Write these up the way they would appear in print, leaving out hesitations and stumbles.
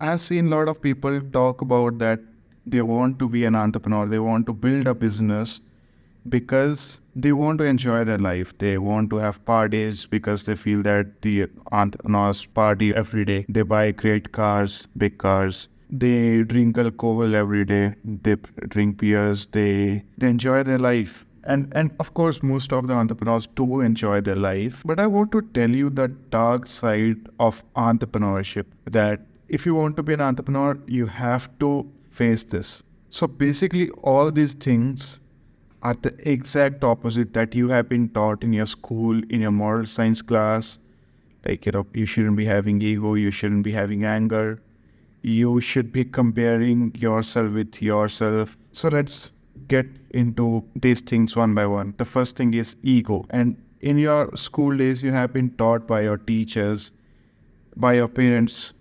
I've seen a lot of people talk about that they want to be an entrepreneur, they want to build a business because they want to enjoy their life. They want to have parties because they feel that the entrepreneurs party every day. They buy great cars, big cars. They drink alcohol every day. They drink beers. They enjoy their life. And of course, most of the entrepreneurs do enjoy their life. But I want to tell you the dark side of entrepreneurship, that if you want to be an entrepreneur, you have to face this. So basically, all these things are the exact opposite that you have been taught in your school, in your moral science class. Like, you shouldn't be having ego, you shouldn't be having anger, you should be comparing yourself with yourself. So let's get into these things one by one. The first thing is ego. And in your school days, you have been taught by your teachers, by your parents,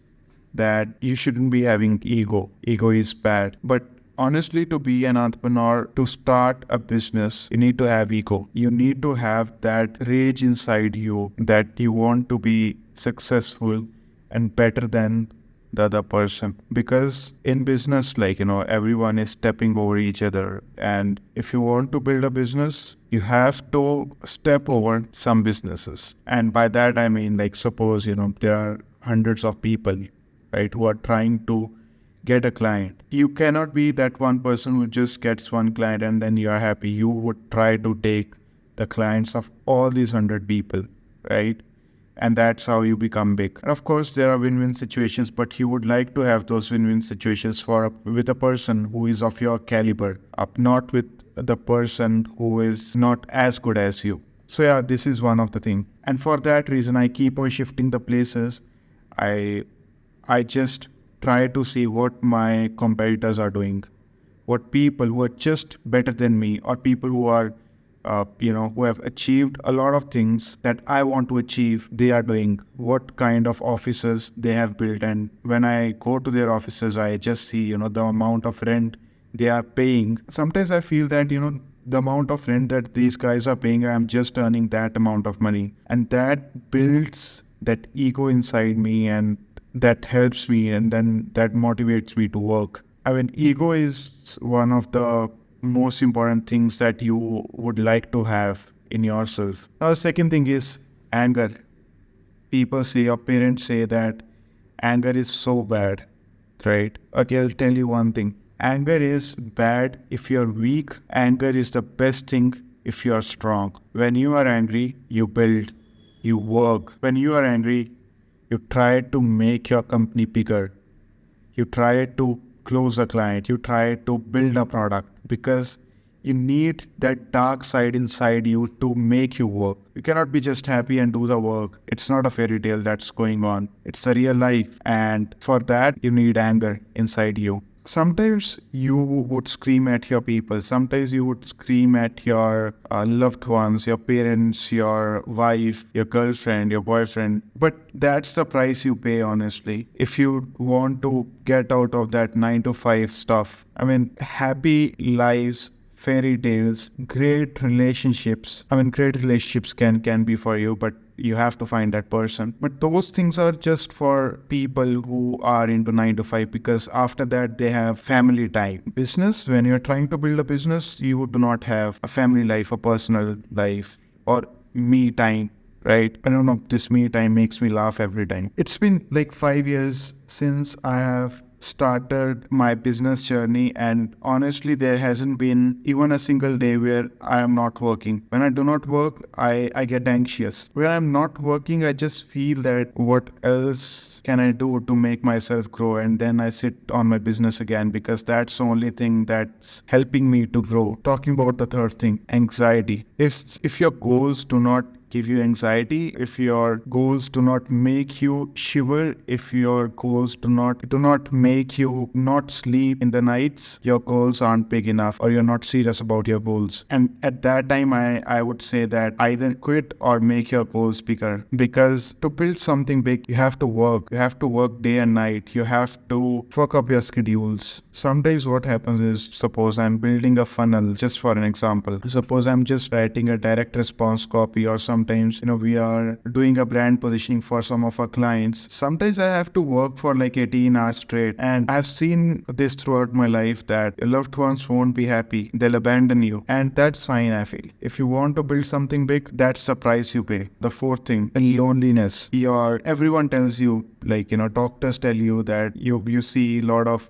that you shouldn't be having ego. Ego is bad. But honestly, to be an entrepreneur, to start a business, you need to have ego. You need to have that rage inside you that you want to be successful and better than the other person. Because in business, everyone is stepping over each other. And if you want to build a business, you have to step over some businesses. And by that, I mean, suppose, there are hundreds of people, right, who are trying to get a client. You cannot be that one person who just gets one client and then you are happy. You would try to take the clients of all these 100 people, right? And that's how you become big. And of course, there are win-win situations, but you would like to have those win-win situations with a person who is of your caliber, not with the person who is not as good as you. So yeah, this is one of the things. And for that reason, I keep on shifting the places. I just try to see what my competitors are doing, what people who are just better than me, or people who are, who have achieved a lot of things that I want to achieve, they are doing, what kind of offices they have built. And when I go to their offices, I just see, the amount of rent they are paying. Sometimes I feel that, the amount of rent that these guys are paying, I'm just earning that amount of money. And that builds that ego inside me, and that helps me, and then that motivates me to work. I mean, ego is one of the most important things that you would like to have in yourself. Now, the second thing is anger. People say, your parents say that anger is so bad, right? Okay, I'll tell you one thing. Anger is bad if you're weak. Anger is the best thing if you're strong. When you are angry, you build, you work. When you are angry, you try to make your company bigger. You try to close a client. You try to build a product, because you need that dark side inside you to make you work. You cannot be just happy and do the work. It's not a fairy tale that's going on. It's a real life. And for that, you need anger inside you. Sometimes you would scream at your people. Sometimes you would scream at your loved ones, your parents, your wife, your girlfriend, your boyfriend. But that's the price you pay, honestly, if you want to get out of that 9 to 5 stuff. I mean, happy lives, fairy tales, great relationships. I mean, great relationships can be for you, but you have to find that person. But those things are just for people who are into 9 to 5, because after that they have family time. Business, when you're trying to build a business, you do not have a family life, a personal life, or me time, right? I don't know, this me time makes me laugh every time. It's been like 5 years since I have started my business journey, and honestly, there hasn't been even a single day where I am not working. When I do not work, I get anxious. When I'm not working, I just feel that what else can I do to make myself grow? And then I sit on my business again, because that's the only thing that's helping me to grow. Talking about the third thing, anxiety. If your goals do not give you anxiety, if your goals do not make you shiver, if your goals do not make you not sleep in the nights, your goals aren't big enough, or you're not serious about your goals. And at that time, I would say that either quit or make your goals bigger. Because to build something big, you have to work. You have to work day and night. You have to fuck up your schedules. Sometimes what happens is, suppose I'm building a funnel, just for an example. Suppose I'm just writing a direct response copy or some sometimes, we are doing a brand positioning for some of our clients. Sometimes I have to work for like 18 hours straight. And I've seen this throughout my life that your loved ones won't be happy. They'll abandon you. And that's fine, I feel. If you want to build something big, that's the price you pay. The fourth thing, loneliness. Everyone tells you, like, doctors tell you that you see a lot of,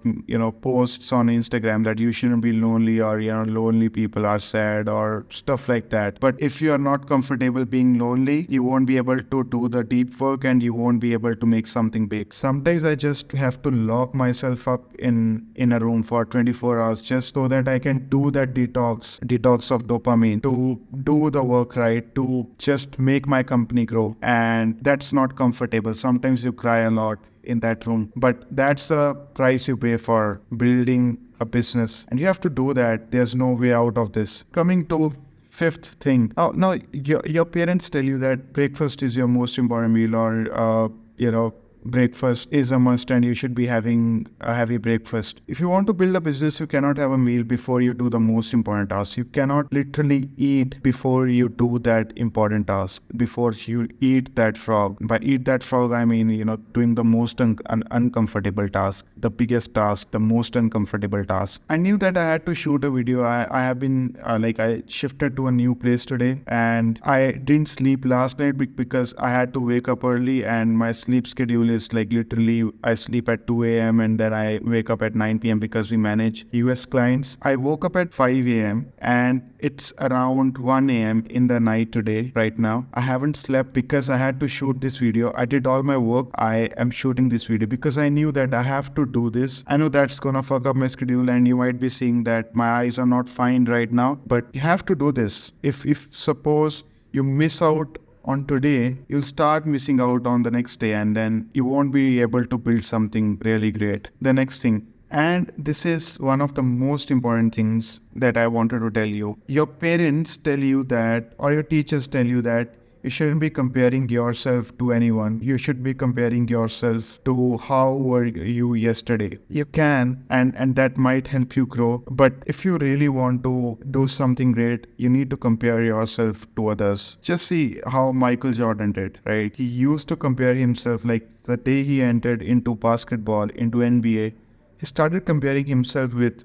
posts on Instagram that you shouldn't be lonely, or, lonely people are sad or stuff like that. But if you are not comfortable being lonely, you won't be able to do the deep work and you won't be able to make something big. Sometimes I just have to lock myself up in a room for 24 hours just so that I can do that detox of dopamine, to do the work right, to just make my company grow. And that's not comfortable. Sometimes you cry a lot in that room, but that's the price you pay for building a business, and you have to do that. There's no way out of this. Coming to fifth thing. Oh, no, your parents tell you that breakfast is your most important meal, or breakfast is a must and you should be having a heavy breakfast. If you want to build a business, you cannot have a meal before you do the most important task. You cannot literally eat before you do that important task, before you eat that frog. By eat that frog, I mean, doing the most uncomfortable task, the biggest task, the most uncomfortable task. I knew that I had to shoot a video. I have been I shifted to a new place today, and I didn't sleep last night because I had to wake up early, and my sleep schedule is like literally I sleep at 2 a.m. and then I wake up at 9 p.m. because we manage US clients. I woke up at 5 a.m. and it's around 1 a.m. in the night today, right now. I haven't slept because I had to shoot this video. I did all my work. I am shooting this video because I knew that I have to do this. I know that's gonna fuck up my schedule, and you might be seeing that my eyes are not fine right now, but you have to do this. If suppose you miss out on today, you'll start missing out on the next day, and then you won't be able to build something really great. The next thing, and this is one of the most important things that I wanted to tell you. Your parents tell you that, or your teachers tell you that you shouldn't be comparing yourself to anyone. You should be comparing yourself to how were you yesterday. You can, and that might help you grow. But if you really want to do something great, you need to compare yourself to others. Just see how Michael Jordan did, right? He used to compare himself, like the day he entered into basketball, into NBA, he started comparing himself with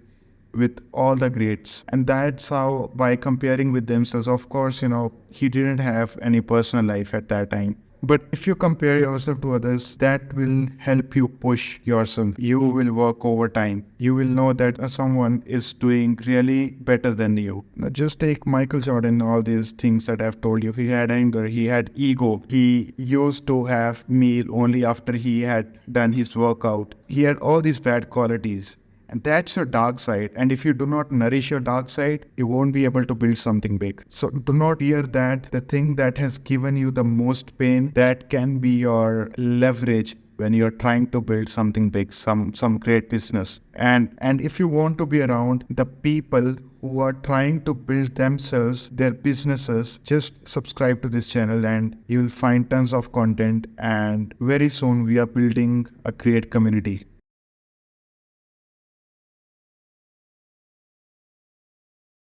all the greats. And that's how, by comparing with themselves, of course, he didn't have any personal life at that time. But if you compare yourself to others, that will help you push yourself. You will work overtime. You will know that someone is doing really better than you. Now, just take Michael Jordan, all these things that I've told you. He had anger, he had ego. He used to have meal only after he had done his workout. He had all these bad qualities. And that's your dark side. And if you do not nourish your dark side, you won't be able to build something big. So do not fear that the thing that has given you the most pain, that can be your leverage when you're trying to build something big, some great business. And if you want to be around the people who are trying to build themselves, their businesses, just subscribe to this channel and you'll find tons of content. And very soon we are building a great community.